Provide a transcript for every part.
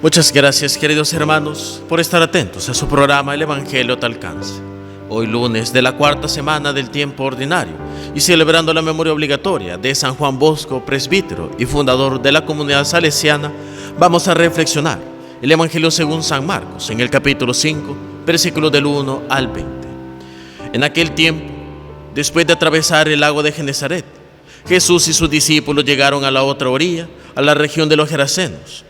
Muchas gracias, queridos hermanos, por estar atentos a su programa El Evangelio te alcance. Hoy lunes de la cuarta semana del tiempo ordinario y celebrando la memoria obligatoria de San Juan Bosco, presbítero y fundador de la comunidad salesiana, vamos a reflexionar el Evangelio según San Marcos en el capítulo 5, versículos del 1 al 20. En aquel tiempo, después de atravesar el lago de Genesaret, Jesús y sus discípulos llegaron a la otra orilla, a la región de los Gerasenos.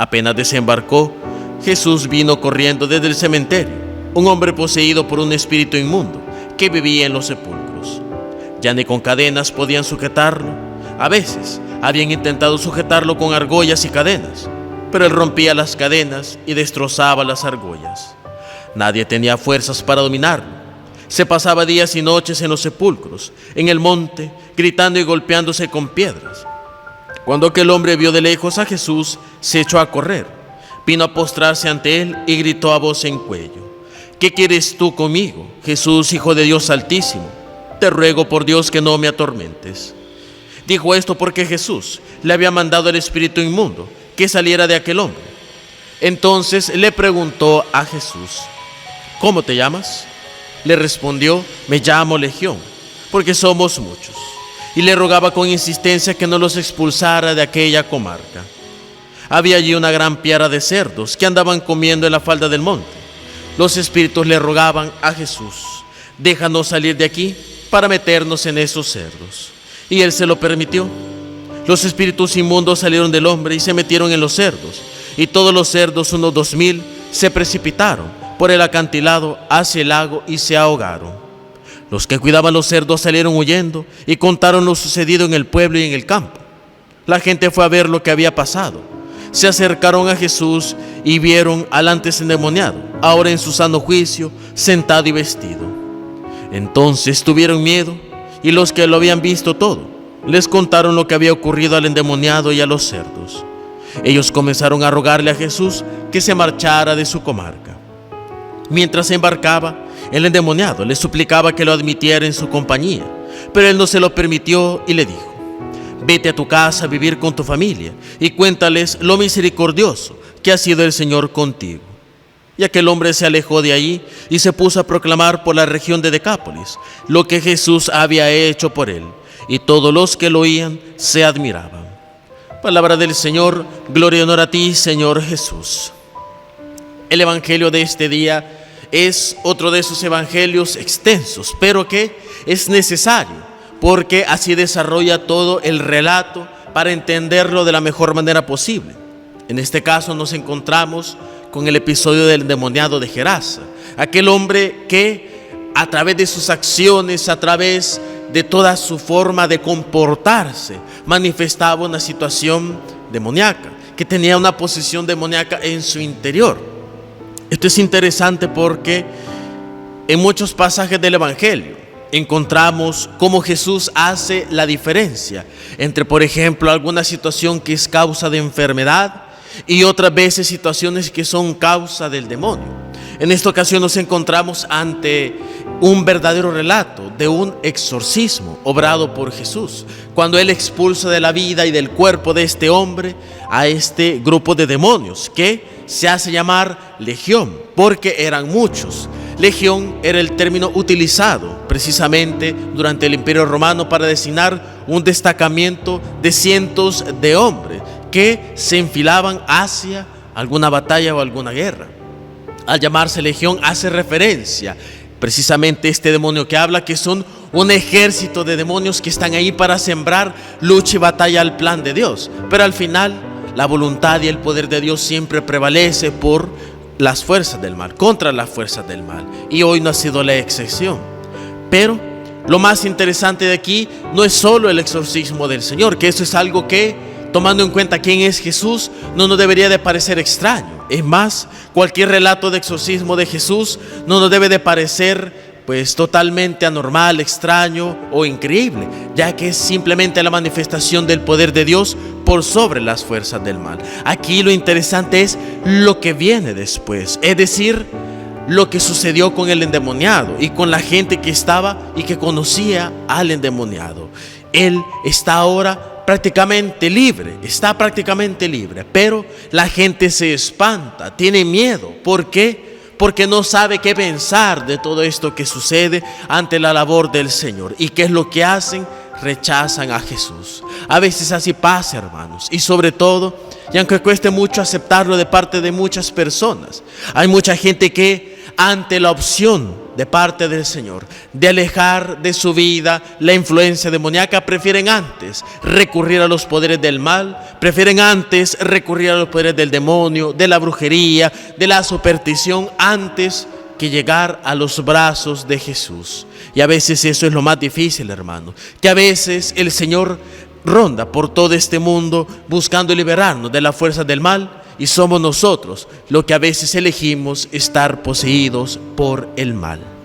Apenas desembarcó, Jesús vino corriendo desde el cementerio, un hombre poseído por un espíritu inmundo que vivía en los sepulcros. Ya ni con cadenas podían sujetarlo. A veces habían intentado sujetarlo con argollas y cadenas, pero él rompía las cadenas y destrozaba las argollas. Nadie tenía fuerzas para dominarlo. Se pasaba días y noches en los sepulcros, en el monte, gritando y golpeándose con piedras. Cuando aquel hombre vio de lejos a Jesús, se echó a correr, vino a postrarse ante él y gritó a voz en cuello: ¿Qué quieres tú conmigo, Jesús, Hijo de Dios Altísimo? Te ruego por Dios que no me atormentes. Dijo esto porque Jesús le había mandado al espíritu inmundo que saliera de aquel hombre. Entonces le preguntó a Jesús: ¿Cómo te llamas? Le respondió: Me llamo Legión, porque somos muchos. Y le rogaba con insistencia que no los expulsara de aquella comarca. Había allí una gran piara de cerdos que andaban comiendo en la falda del monte. Los espíritus le rogaban a Jesús: déjanos salir de aquí para meternos en esos cerdos. Y él se lo permitió. Los espíritus inmundos salieron del hombre y se metieron en los cerdos. Y todos los cerdos, unos 2000, se precipitaron por el acantilado hacia el lago y se ahogaron. Los que cuidaban los cerdos salieron huyendo y contaron lo sucedido en el pueblo y en el campo. La gente fue a ver lo que había pasado. Se acercaron a Jesús y vieron al antes endemoniado, ahora en su sano juicio, sentado y vestido. Entonces tuvieron miedo y los que lo habían visto todo, les contaron lo que había ocurrido al endemoniado y a los cerdos. Ellos comenzaron a rogarle a Jesús que se marchara de su comarca. Mientras se embarcaba, el endemoniado le suplicaba que lo admitiera en su compañía, pero él no se lo permitió y le dijo: vete a tu casa a vivir con tu familia y cuéntales lo misericordioso que ha sido el Señor contigo. Y aquel hombre se alejó de allí y se puso a proclamar por la región de Decápolis lo que Jesús había hecho por él, y todos los que lo oían se admiraban. Palabra del Señor, gloria y honor a ti, Señor Jesús. El evangelio de este día es otro de esos evangelios extensos, pero que es necesario, porque así desarrolla todo el relato para entenderlo de la mejor manera posible. En este caso nos encontramos con el episodio del endemoniado de Gerasa, aquel hombre que a través de sus acciones, a través de toda su forma de comportarse, manifestaba una situación demoníaca, que tenía una posesión demoníaca en su interior. Esto es interesante porque en muchos pasajes del Evangelio encontramos cómo Jesús hace la diferencia entre, por ejemplo, alguna situación que es causa de enfermedad y otras veces situaciones que son causa del demonio. En esta ocasión nos encontramos ante un verdadero relato de un exorcismo obrado por Jesús, cuando Él expulsa de la vida y del cuerpo de este hombre a este grupo de demonios que se hace llamar Legión, porque eran muchos. Legión era el término utilizado precisamente durante el Imperio Romano para designar un destacamiento de cientos de hombres que se enfilaban hacia alguna batalla o alguna guerra. Al llamarse Legión hace referencia precisamente a este demonio que habla, que son un ejército de demonios que están ahí para sembrar lucha y batalla al plan de Dios. Pero al final la voluntad y el poder de Dios siempre prevalece por las fuerzas del mal, contra las fuerzas del mal. Y hoy no ha sido la excepción. Pero lo más interesante de aquí no es solo el exorcismo del Señor, que eso es algo que, tomando en cuenta quién es Jesús, no nos debería de parecer extraño. Es más, cualquier relato de exorcismo de Jesús no nos debe de parecer totalmente anormal, extraño o increíble, ya que es simplemente la manifestación del poder de Dios por sobre las fuerzas del mal. Aquí lo interesante es lo que viene después, es decir, lo que sucedió con el endemoniado y con la gente que estaba y que conocía al endemoniado. Él está ahora prácticamente libre, está prácticamente libre, pero la gente se espanta, tiene miedo. ¿Por qué? Porque no sabe qué pensar de todo esto que sucede ante la labor del Señor. ¿Y qué es lo que hacen? Rechazan a Jesús. A veces así pasa, hermanos, y sobre todo, y aunque cueste mucho aceptarlo de parte de muchas personas, hay mucha gente que ante la opción de parte del Señor de alejar de su vida la influencia demoníaca, prefieren antes recurrir a los poderes del mal, prefieren antes recurrir a los poderes del demonio, de la brujería, de la superstición, antes que llegar a los brazos de Jesús. Y a veces eso es lo más difícil, hermano, que a veces el Señor ronda por todo este mundo buscando liberarnos de la fuerza del mal, y somos nosotros los que a veces elegimos estar poseídos por el mal.